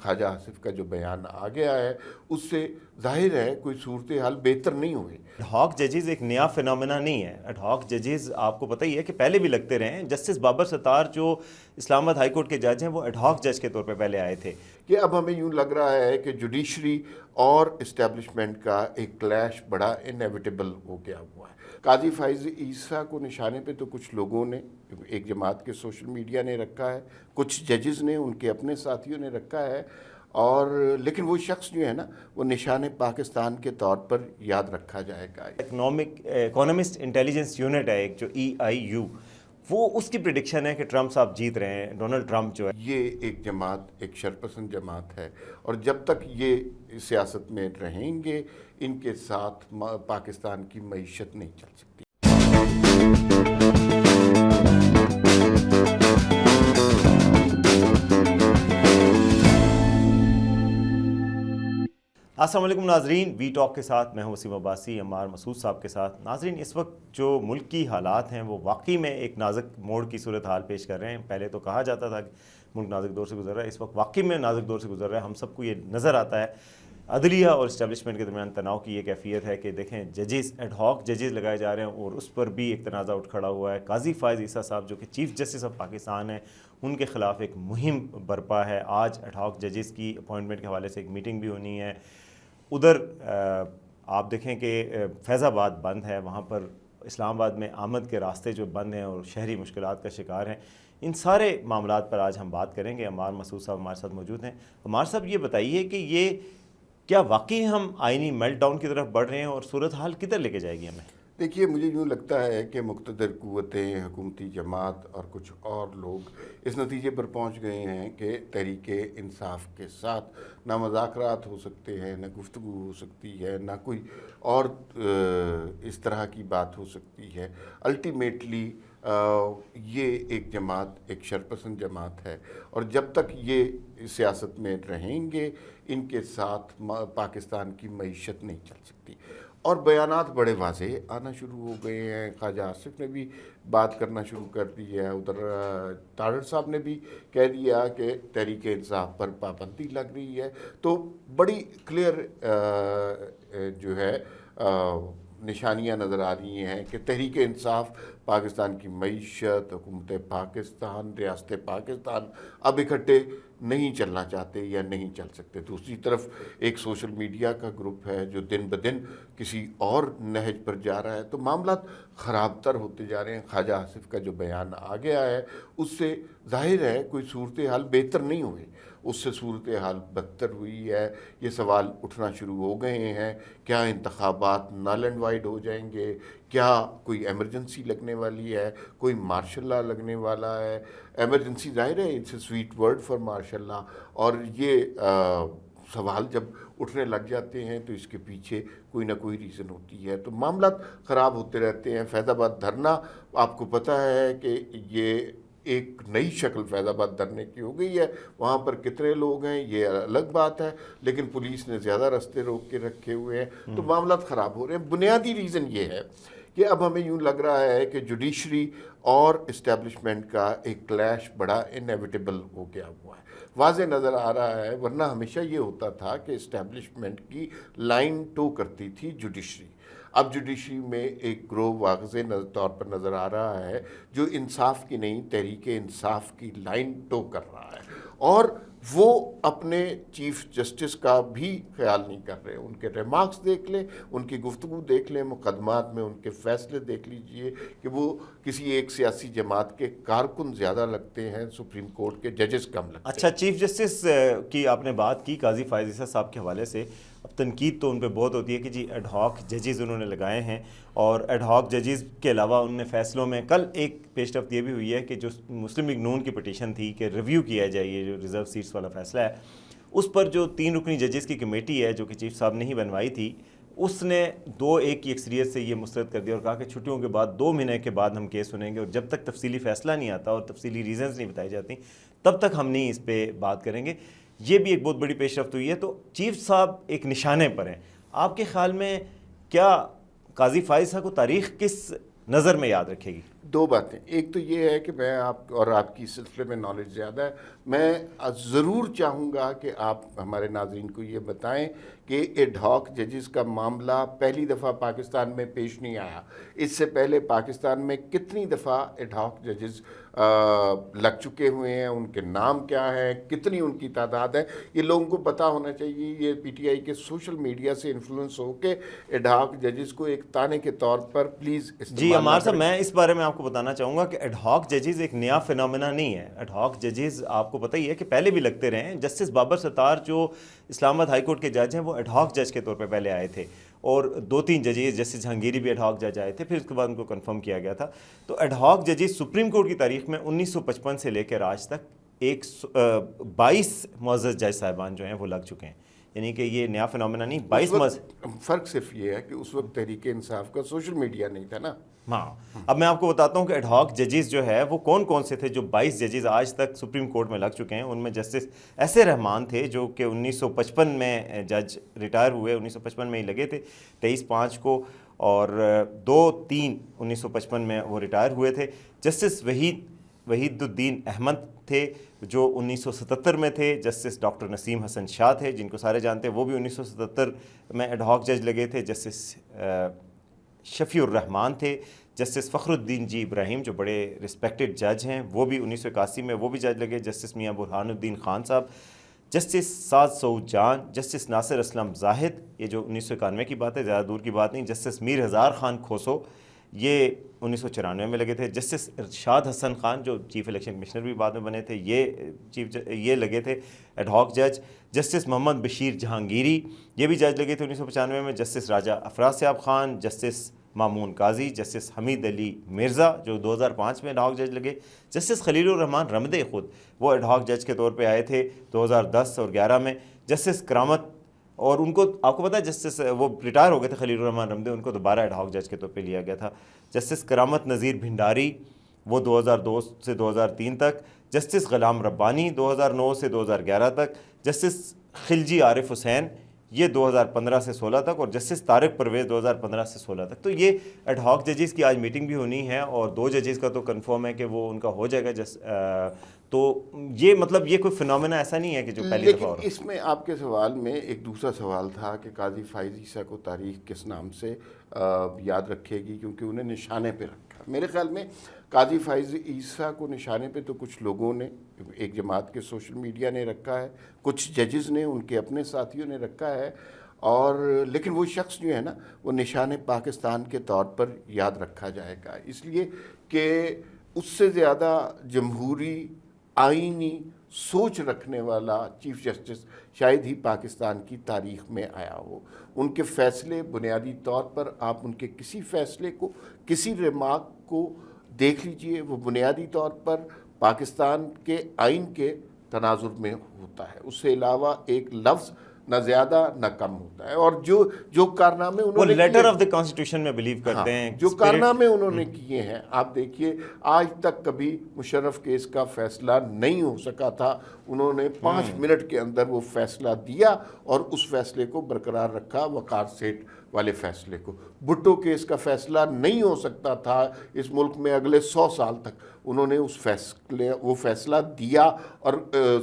خواجہ آصف کا جو بیان آ گیا ہے اس سے ظاہر ہے کوئی صورتحال بہتر نہیں ہوئی۔ ایڈ ہاک ججز ایک نیا فینومینا نہیں ہے۔ ایڈ ہاک ججز آپ کو پتہ ہی ہے کہ پہلے بھی لگتے رہے ہیں۔ جسٹس بابر ستار جو اسلام آباد ہائی کورٹ کے جج ہیں وہ ایڈ ہاک جج کے طور پہ پہلے آئے تھے۔ کہ اب ہمیں یوں لگ رہا ہے کہ جوڈیشری اور اسٹیبلشمنٹ کا ایک کلیش بڑا انیویٹیبل ہو گیا ہوا ہے۔ قاضی فائز عیسیٰ کو نشانے پہ تو کچھ لوگوں نے، ایک جماعت کے سوشل میڈیا نے رکھا ہے، کچھ ججز نے، ان کے اپنے ساتھیوں نے رکھا ہے، اور لیکن وہ شخص جو ہے نا وہ نشان پاکستان کے طور پر یاد رکھا جائے گا۔ اکانومسٹ انٹیلیجنس یونٹ ہے ایک جو EIU، وہ اس کی پریڈکشن ہے کہ ٹرمپ صاحب جیت رہے ہیں، ڈونلڈ ٹرمپ جو ہے۔ یہ ایک جماعت ایک شرپسند جماعت ہے، اور جب تک یہ سیاست میں رہیں گے ان کے ساتھ پاکستان کی معیشت نہیں چل سکتی۔ السلام علیکم ناظرین، وی ٹاک کے ساتھ میں ہوں وسیم عباسی، عمار مسعود صاحب کے ساتھ۔ ناظرین، اس وقت جو ملک کی حالات ہیں وہ واقعی میں ایک نازک موڑ کی صورتحال پیش کر رہے ہیں۔ پہلے تو کہا جاتا تھا کہ ملک نازک دور سے گزر رہا ہے، اس وقت واقعی میں نازک دور سے گزر رہا ہے۔ ہم سب کو یہ نظر آتا ہے عدلیہ اور اسٹیبلشمنٹ کے درمیان تناؤ کی یہ کیفیت ہے کہ دیکھیں ججز، ایڈ ہاک ججز لگائے جا رہے ہیں، اور اس پر بھی ایک تنازع اٹھ کھڑا ہوا ہے۔ قاضی فائز عیسیٰ صاحب جو کہ چیف جسٹس آف پاکستان ہیں، ان کے خلاف ایک مہم برپا ہے۔ آج ایڈ ہاک ججز کی اپوائنٹمنٹ کے حوالے سے ایک میٹنگ بھی ہونی ہے۔ ادھر آپ دیکھیں کہ فیض آباد بند ہے، وہاں پر اسلام آباد میں آمد کے راستے جو بند ہیں اور شہری مشکلات کا شکار ہیں۔ ان سارے معاملات پر آج ہم بات کریں گے۔ عمار مسعود صاحب ہمارے ساتھ موجود ہیں۔ عمار صاحب، یہ بتائیے کہ یہ کیا واقعی ہم آئینی میلٹ ڈاؤن کی طرف بڑھ رہے ہیں، اور صورتحال کدھر لے کے جائے گی ہمیں؟ دیکھیے، مجھے یوں لگتا ہے کہ مقتدر قوتیں، حکومتی جماعت اور کچھ اور لوگ اس نتیجے پر پہنچ گئے ہیں کہ تحریک انصاف کے ساتھ نہ مذاکرات ہو سکتے ہیں، نہ گفتگو ہو سکتی ہے، نہ کوئی اور اس طرح کی بات ہو سکتی ہے۔ الٹیمیٹلی یہ ایک جماعت ایک شرپسند جماعت ہے، اور جب تک یہ سیاست میں رہیں گے ان کے ساتھ پاکستان کی معیشت نہیں چل سکتی۔ اور بیانات بڑے واضح آنا شروع ہو گئے ہیں۔ خواجہ آصف نے بھی بات کرنا شروع کر دی ہے، ادھر تارڑ صاحب نے بھی کہہ دیا کہ تحریک انصاف پر پابندی لگ رہی ہے۔ تو بڑی کلیئر جو ہے نشانیاں نظر آ رہی ہیں کہ تحریک انصاف، پاکستان کی معیشت، حکومت پاکستان، ریاست پاکستان اب اکٹھے نہیں چلنا چاہتے یا نہیں چل سکتے۔ دوسری طرف ایک سوشل میڈیا کا گروپ ہے جو دن بدن کسی اور نہج پر جا رہا ہے، تو معاملات خراب تر ہوتے جا رہے ہیں۔ خواجہ آصف کا جو بیان آ گیا ہے اس سے ظاہر ہے کوئی صورتحال بہتر نہیں ہوئی، اس سے صورتحال بدتر ہوئی ہے۔ یہ سوال اٹھنا شروع ہو گئے ہیں، کیا انتخابات نل اینڈ وائڈ ہو جائیں گے؟ کیا کوئی ایمرجنسی لگنے والی ہے؟ کوئی مارشل لا لگنے والا ہے؟ ایمرجنسی ظاہر ہے it's a sweet word for martial law, اور یہ سوال جب اٹھنے لگ جاتے ہیں تو اس کے پیچھے کوئی نہ کوئی ریزن ہوتی ہے، تو معاملات خراب ہوتے رہتے ہیں۔ فیض آباد دھرنا، آپ کو پتہ ہے کہ یہ ایک نئی شکل فیض آباد دھرنے کی ہو گئی ہے۔ وہاں پر کتنے لوگ ہیں یہ الگ بات ہے، لیکن پولیس نے زیادہ راستے روک کے رکھے ہوئے ہیں، تو معاملات خراب ہو رہے ہیں۔ بنیادی ریزن یہ ہے کہ اب ہمیں یوں لگ رہا ہے کہ جوڈیشری اور اسٹیبلشمنٹ کا ایک کلیش بڑا انیویٹیبل ہو گیا ہوا ہے، واضح نظر آ رہا ہے۔ ورنہ ہمیشہ یہ ہوتا تھا کہ اسٹیبلشمنٹ کی لائن ٹو کرتی تھی جوڈیشری۔ اب جوڈیشری میں ایک گروہ واضح طور پر نظر آ رہا ہے جو انصاف کی نہیں، تحریک انصاف کی لائن ٹو کر رہا ہے، اور وہ اپنے چیف جسٹس کا بھی خیال نہیں کر رہے۔ ان کے ریمارکس دیکھ لیں، ان کی گفتگو دیکھ لیں، مقدمات میں ان کے فیصلے دیکھ لیجئے کہ وہ کسی ایک سیاسی جماعت کے کارکن زیادہ لگتے ہیں، سپریم کورٹ کے ججز کم لگتے ہیں۔ اچھا، چیف جسٹس کی آپ نے بات کی قاضی فائز عیسیٰ صاحب کے حوالے سے۔ اب تنقید تو ان پہ بہت ہوتی ہے کہ جی ایڈ ہاک ججز انہوں نے لگائے ہیں، اور ایڈ ہاک ججز کے علاوہ ان نے فیصلوں میں کل ایک پیش رفت یہ بھی ہوئی ہے کہ جو مسلم لیگ نون کی پٹیشن تھی کہ ریویو کیا جائے یہ جو ریزرو سیٹس والا فیصلہ ہے، اس پر جو 3 رکنی ججز کی کمیٹی ہے جو کہ چیف صاحب نے ہی بنوائی تھی، اس نے 2-1 کی اکثریت سے یہ مسترد کر دیا اور کہا کہ چھٹیوں کے بعد 2 مہینے کے بعد ہم کیس سنیں گے، اور جب تک تفصیلی فیصلہ نہیں آتا اور تفصیلی ریزنز نہیں بتائی جاتی تب تک ہم نہیں اس پہ بات کریں گے۔ یہ بھی ایک بہت بڑی پیش رفت ہوئی ہے۔ تو چیف صاحب ایک نشانے پر ہیں، آپ کے خیال میں کیا قاضی فائز صاحب کو تاریخ کس نظر میں یاد رکھے گی؟ دو باتیں، ایک تو یہ ہے کہ میں آپ اور آپ کی سلسلے میں نالج زیادہ ہے، میں ضرور چاہوں گا کہ آپ ہمارے ناظرین کو یہ بتائیں کہ ایڈ ہاک ججز کا معاملہ پہلی دفعہ پاکستان میں پیش نہیں آیا، اس سے پہلے پاکستان میں کتنی دفعہ ایڈ ہاک ججز لگ چکے ہوئے ہیں، ان کے نام کیا ہے، کتنی ان کی تعداد ہے، یہ لوگوں کو پتہ ہونا چاہیے۔ یہ پی ٹی آئی کے سوشل میڈیا سے انفلوئنس ہو کے ایڈ ہاک ججز کو ایک تانے کے طور پر پلیز استعمال جی عمار نہ صاحب، کریں۔ میں اس بارے میں آپ کو بتانا چاہوں گا کہ ایڈ ہاک ججز ایک نیا فنامنا نہیں ہے۔ ایڈ ہاک ججز آپ کو پتہ ہی ہے کہ پہلے بھی لگتے رہے ہیں۔ جسٹس بابر ستار جو اسلام آباد ہائی کورٹ کے جج ہیں، وہ ایڈ ہاک جج کے طور پہ پہلے آئے تھے، اور 2-3 ججز جسٹس جہانگیری بھی ایڈ ہاک جج آئے تھے، پھر اس کے بعد ان کو کنفرم کیا گیا تھا۔ تو ایڈ ہاک ججز سپریم کورٹ کی تاریخ میں 1955 سے لے کر آج تک 22 معزز جج صاحبان جو ہیں وہ لگ چکے ہیں، یعنی کہ یہ نیا فنامنا نہیں۔ 22 فرق صرف یہ ہے کہ اس وقت تحریک انصاف کا سوشل میڈیا نہیں تھا نا۔ ہاں، اب میں آپ کو بتاتا ہوں کہ ایڈ ہاک ججز جو ہے وہ کون کون سے تھے جو 22 ججز آج تک سپریم کورٹ میں لگ چکے ہیں۔ ان میں جسٹس ایسے رحمان تھے جو کہ 1955 میں جج ریٹائر ہوئے، 1955 میں ہی لگے تھے 23/5 کو، اور 2-3 1955 میں وہ ریٹائر ہوئے تھے۔ جسٹس وحید الدین احمد تھے جو 1977 میں تھے۔ جسٹس ڈاکٹر نسیم حسن شاہ تھے جن کو سارے جانتے ہیں، وہ بھی 1977 میں ایڈ ہاک جج لگے تھے۔ جسٹس شفیع الرحمان تھے۔ جسٹس فخر الدین جی ابراہیم جو بڑے رسپیکٹڈ جج ہیں، وہ بھی 1981 میں وہ بھی جج لگے۔ جسٹس میاں برہان الدین خان صاحب، جسٹس سعد سعود جان، جسٹس ناصر اسلم زاہد، یہ جو 1991 کی بات ہے، زیادہ دور کی بات نہیں۔ جسٹس میر ہزار خان کھوسو، یہ 1994 میں لگے تھے۔ جسٹس ارشاد حسن خان جو چیف الیکشن کمشنر بھی بعد میں بنے تھے، یہ لگے تھے ایڈ ہاک جج۔ جسٹس محمد بشیر جہانگیری، یہ بھی جج لگے تھے 1995 میں۔ جسٹس راجہ افراز صاحب خان، جسٹس مامون قاضی، جسٹس حمید علی مرزا جو 2005 میں ایڈ ہاک جج لگے۔ جسٹس خلیل الرحمان رمدے خود وہ ایڈ ہاک جج کے طور پہ آئے تھے 2010 اور 11 میں۔ جسٹس کرامت، اور ان کو آپ کو پتہ ہے جسٹس وہ ریٹائر ہو گئے تھے خلیل الرحمان رمدے، ان کو دوبارہ ایڈ ہاک جج کے طور پہ لیا گیا تھا۔ جسٹس کرامت نذیر بھنڈاری، وہ 2002 سے 2003 تک۔ جسٹس غلام ربانی 2009 سے 2011 تک۔ جسٹس خلجی عارف حسین، یہ 2015 سے 16 تک، اور جسٹس طارق پرویز 2015 سے 16 تک۔ تو یہ ایڈ ہاک ججز کی آج میٹنگ بھی ہونی ہے، اور 2 ججز کا تو کنفرم ہے کہ وہ ان کا ہو جائے گا۔ تو یہ مطلب یہ کوئی فنامنا ایسا نہیں ہے کہ جو پہلی دفعہ ہو رہا ہے۔ اس میں آپ کے سوال میں ایک دوسرا سوال تھا کہ قاضی فائز عیسیٰ کو تاریخ کس نام سے یاد رکھے گی، کیونکہ انہیں نشانے پہ رکھا۔ میرے خیال میں قاضی فائز عیسیٰ کو نشانے پہ تو کچھ لوگوں نے، ایک جماعت کے سوشل میڈیا نے رکھا ہے، کچھ ججز نے، ان کے اپنے ساتھیوں نے رکھا ہے، اور لیکن وہ شخص جو ہے نا وہ نشان پاکستان کے طور پر یاد رکھا جائے گا، اس لیے کہ اس سے زیادہ جمہوری آئینی سوچ رکھنے والا چیف جسٹس شاید ہی پاکستان کی تاریخ میں آیا ہو۔ ان کے فیصلے بنیادی طور پر، آپ ان کے کسی فیصلے کو، کسی ریمارک کو دیکھ لیجئے، وہ بنیادی طور پر پاکستان کے آئین کے تناظر میں ہوتا ہے، اس سے علاوہ ایک لفظ نہ زیادہ نہ کم ہوتا ہے۔ اور جو کارنامے انہوں نے لیٹر آف دی کانسٹیٹیوشن میں بلیو کرتے ہیں، جو کارنامے انہوں نے کیے ہیں، آپ دیکھیے آج تک کبھی مشرف کیس کا فیصلہ نہیں ہو سکا تھا، انہوں نے 5 منٹ کے اندر وہ فیصلہ دیا اور اس فیصلے کو برقرار رکھا، وقار سیٹھ والے فیصلے کو۔ بھٹو کیس کا فیصلہ نہیں ہو سکتا تھا اس ملک میں اگلے 100 سال تک، انہوں نے وہ فیصلہ دیا اور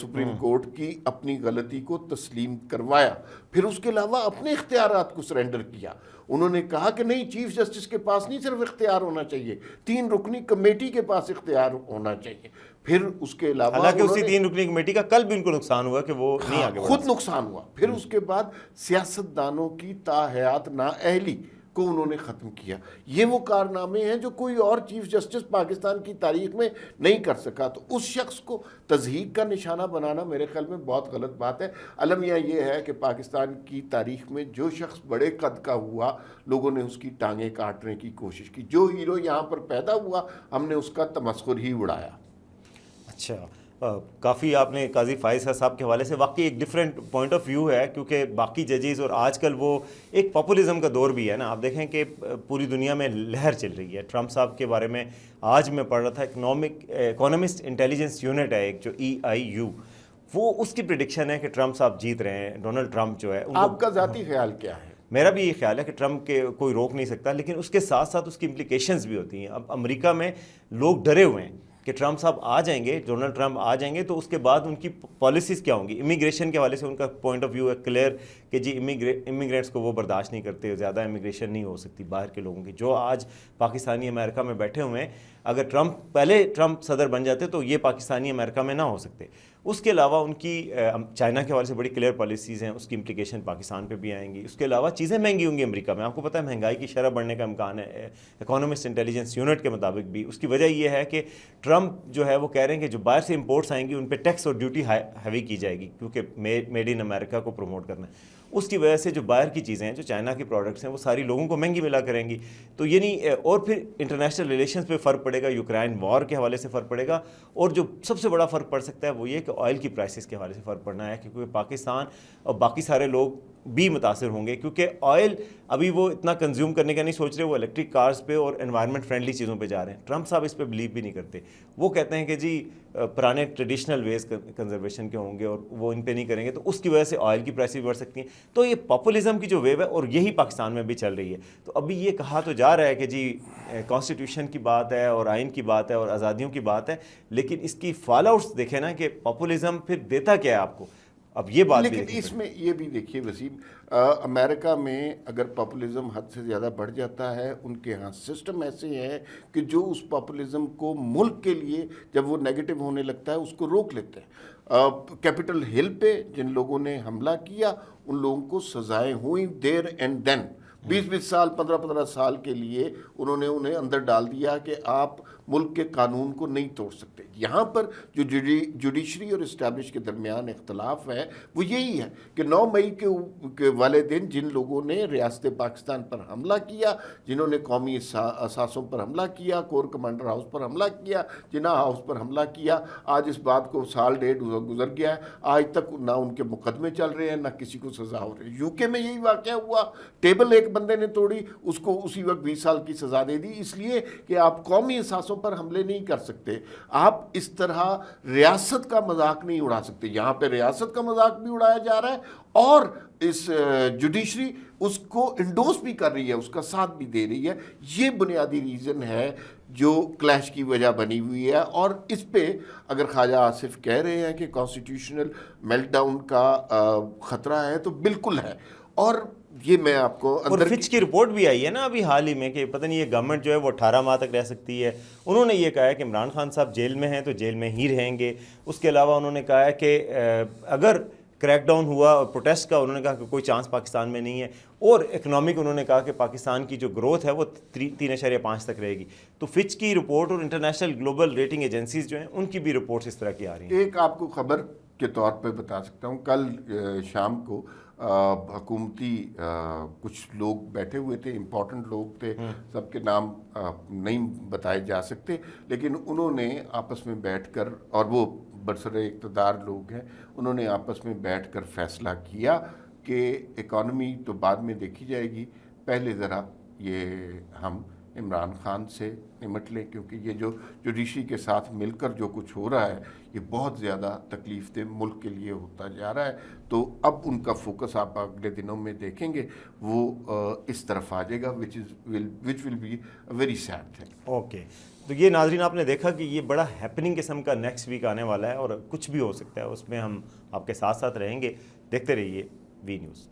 سپریم کورٹ کی اپنی غلطی کو تسلیم کروایا، پھر اس کے علاوہ اپنے اختیارات کو سرنڈر کیا۔ انہوں نے کہا کہ نہیں، چیف جسٹس کے پاس نہیں صرف اختیار ہونا چاہیے، 3 رکنی کمیٹی کے پاس اختیار ہونا چاہیے۔ پھر اس کے علاوہ حالانکہ اسی 3 رکنی کمیٹی کا کل بھی ان کو نقصان ہوا کہ وہ نہیں آگے بڑھا، خود نقصان ہوا۔ پھر اس کے بعد سیاستدانوں کی تاحیات نااہلی کو انہوں نے ختم کیا۔ یہ وہ کارنامے ہیں جو کوئی اور چیف جسٹس پاکستان کی تاریخ میں نہیں کر سکا، تو اس شخص کو تضحیک کا نشانہ بنانا میرے خیال میں بہت غلط بات ہے۔ المیہ یہ ہے کہ پاکستان کی تاریخ میں جو شخص بڑے قد کا ہوا، لوگوں نے اس کی ٹانگیں کاٹنے کی کوشش کی۔ جو ہیرو یہاں پر پیدا ہوا، ہم نے اس کا تمسخر ہی اڑایا۔ اچھا، کافی آپ نے قاضی فائز صاحب کے حوالے سے واقعی ایک ڈیفرنٹ پوائنٹ آف ویو ہے، کیونکہ باقی ججز اور آج کل وہ ایک پاپولزم کا دور بھی ہے نا۔ آپ دیکھیں کہ پوری دنیا میں لہر چل رہی ہے ٹرمپ صاحب کے بارے میں۔ آج میں پڑھ رہا تھا اکنامسٹ انٹیلیجنس یونٹ ہے ایک جو EIU، وہ اس کی پریڈکشن ہے کہ ٹرمپ صاحب جیت رہے ہیں، ڈونلڈ ٹرمپ جو ہے۔ آپ کا ذاتی خیال کیا ہے؟ میرا بھی یہ خیال ہے کہ ٹرمپ کے کوئی روک نہیں سکتا، لیکن اس کے ساتھ ساتھ اس کی امپلیکیشنز بھی ہوتی ہیں. اب امریکہ میں لوگ ڈرے ہوئے ہیں کہ ٹرمپ صاحب آ جائیں گے، ڈونلڈ ٹرمپ آ جائیں گے تو اس کے بعد ان کی پالیسیز کیا ہوں گی. امیگریشن کے حوالے سے ان کا پوائنٹ آف ویو ہے کلیئر کہ جی امیگرینٹس کو وہ برداشت نہیں کرتے، زیادہ امیگریشن نہیں ہو سکتی باہر کے لوگوں کی. جو آج پاکستانی امریکہ میں بیٹھے ہوئے ہیں، اگر ٹرمپ صدر بن جاتے تو یہ پاکستانی امریکہ میں نہ ہو سکتے. اس کے علاوہ ان کی چائنا کے حوالے سے بڑی کلیئر پالیسیز ہیں، اس کی امپلیکیشن پاکستان پہ بھی آئیں گی. اس کے علاوہ چیزیں مہنگی ہوں گی امریکہ میں. آپ کو پتہ ہے مہنگائی کی شرح بڑھنے کا امکان ہے اکانومسٹ انٹیلیجنس یونٹ کے مطابق بھی. اس کی وجہ یہ ہے کہ ٹرمپ جو ہے وہ کہہ رہے ہیں کہ جو باہر سے امپورٹس آئیں گی ان پہ ٹیکس اور ڈیوٹی ہیوی کی جائے گی، کیونکہ میڈ ان امریکہ کو پروموٹ کرنا ہے. اس کی وجہ سے جو باہر کی چیزیں ہیں، جو چائنا کی پروڈکٹس ہیں، وہ ساری لوگوں کو مہنگی ملا کریں گی. تو یعنی اور پھر انٹرنیشنل ریلیشنز پہ فرق پڑے گا، یوکرائن وار کے حوالے سے فرق پڑے گا. اور جو سب سے بڑا فرق پڑ سکتا ہے وہ یہ کہ آئل کی پرائسز کے حوالے سے فرق پڑنا ہے، کیونکہ پاکستان اور باقی سارے لوگ بھی متاثر ہوں گے، کیونکہ آئل ابھی وہ اتنا کنزیوم کرنے کا نہیں سوچ رہے، وہ الیکٹرک کارز پہ اور انوائرمنٹ فرینڈلی چیزوں پہ جا رہے ہیں. ٹرمپ صاحب اس پہ بلیو بھی نہیں کرتے. وہ کہتے ہیں کہ جی پرانے ٹریڈیشنل ویز کنزرویشن کے ہوں گے اور وہ ان پہ نہیں کریں گے، تو اس کی وجہ سے آئل کی پرائسز بڑھ سکتی ہیں. تو یہ پاپولزم کی جو ویو ہے، اور یہی پاکستان میں بھی چل رہی ہے. تو ابھی یہ کہا تو جا رہا ہے کہ جی کانسٹیٹیوشن کی بات ہے اور آئین کی بات ہے اور آزادیوں کی بات ہے، لیکن اس کی فال آؤٹس دیکھیں نا کہ پاپولزم پھر دیتا کیا ہے آپ کو. اب یہ بات لیکن اس میں یہ بھی دیکھیے وسیم، امریکہ میں اگر پاپولزم حد سے زیادہ بڑھ جاتا ہے، ان کے ہاں سسٹم ایسے ہے کہ جو اس پاپولزم کو ملک کے لیے جب وہ نیگیٹو ہونے لگتا ہے اس کو روک لیتے ہیں. کیپٹل ہل پہ جن لوگوں نے حملہ کیا ان لوگوں کو سزائیں ہوئیں دیر اینڈ دین. 20 سال 15 سال کے لیے انہیں اندر ڈال دیا کہ آپ ملک کے قانون کو نہیں توڑ سکتے. یہاں پر جو جوڈیشری اور اسٹیبلش کے درمیان اختلاف ہے وہ یہی ہے کہ 9 مئی کے والے دن جن لوگوں نے ریاست پاکستان پر حملہ کیا، جنہوں نے قومی اثاثوں پر حملہ کیا، کور کمانڈر ہاؤس پر حملہ کیا، جناح ہاؤس پر حملہ کیا، آج اس بات کو سال ڈیڑھ گزر گیا ہے، آج تک نہ ان کے مقدمے چل رہے ہیں نہ کسی کو سزا ہو رہی ہے. UK میں یہی واقعہ ہوا، ٹیبل ایک بندے نے توڑی، اس کو اسی وقت 20 سال کی سزا دے دی، اس لیے کہ آپ قومی اثاثوں پر حملے نہیں کر سکتے. آپ اس طرح ریاست کا مذاق نہیں اڑا سکتے. یہاں پہ ریاست کا مذاق بھی اڑایا جا رہا ہے اور اس جوڈیشری اس کو انڈوس بھی کر رہی ہے، اس کا ساتھ بھی دے رہی ہے. یہ بنیادی ریزن ہے جو کلیش کی وجہ بنی ہوئی ہے. اور اس پہ اگر خواجہ آصف کہہ رہے ہیں کہ کانسٹیٹیوشنل میلٹ ڈاؤن کا خطرہ ہے تو بالکل ہے. اور یہ میں آپ کو اور فچ کی رپورٹ بھی آئی ہے نا ابھی حال ہی میں کہ پتہ نہیں یہ گورنمنٹ جو ہے وہ 18 ماہ تک رہ سکتی ہے. انہوں نے یہ کہا ہے کہ عمران خان صاحب جیل میں ہیں تو جیل میں ہی رہیں گے. اس کے علاوہ انہوں نے کہا ہے کہ اگر کریک ڈاؤن ہوا اور پروٹیسٹ کا، انہوں نے کہا کہ کوئی چانس پاکستان میں نہیں ہے. اور اکنامک انہوں نے کہا کہ پاکستان کی جو گروتھ ہے وہ 3.5 تک رہے گی. تو فچ کی رپورٹ اور انٹرنیشنل گلوبل ریٹنگ ایجنسیز جو ہیں ان کی بھی رپورٹس اس طرح کی آ رہی ہیں. ایک آپ کو خبر کے طور پہ بتا سکتا ہوں، کل شام کو حکومتی کچھ لوگ بیٹھے ہوئے تھے، امپورٹنٹ لوگ تھے، سب کے نام نہیں بتائے جا سکتے، لیکن انہوں نے آپس میں بیٹھ کر، اور وہ برسر اقتدار لوگ ہیں، انہوں نے آپس میں بیٹھ کر فیصلہ کیا کہ اکانومی تو بعد میں دیکھی جائے گی، پہلے ذرا یہ ہم عمران خان سے نمٹ لیں، کیونکہ یہ جو جوڈیشری کے ساتھ مل کر جو کچھ ہو رہا ہے یہ بہت زیادہ تکلیف دہ ملک کے لیے ہوتا جا رہا ہے. تو اب ان کا فوکس آپ اگلے دنوں میں دیکھیں گے وہ اس طرف آ جائے گا which will be a very sad thing. Okay, تو یہ ناظرین آپ نے دیکھا کہ یہ بڑا ہیپننگ قسم کا نیکسٹ ویک آنے والا ہے اور کچھ بھی ہو سکتا ہے، اس میں ہم آپ کے ساتھ ساتھ رہیں گے. دیکھتے رہیے وی نیوز.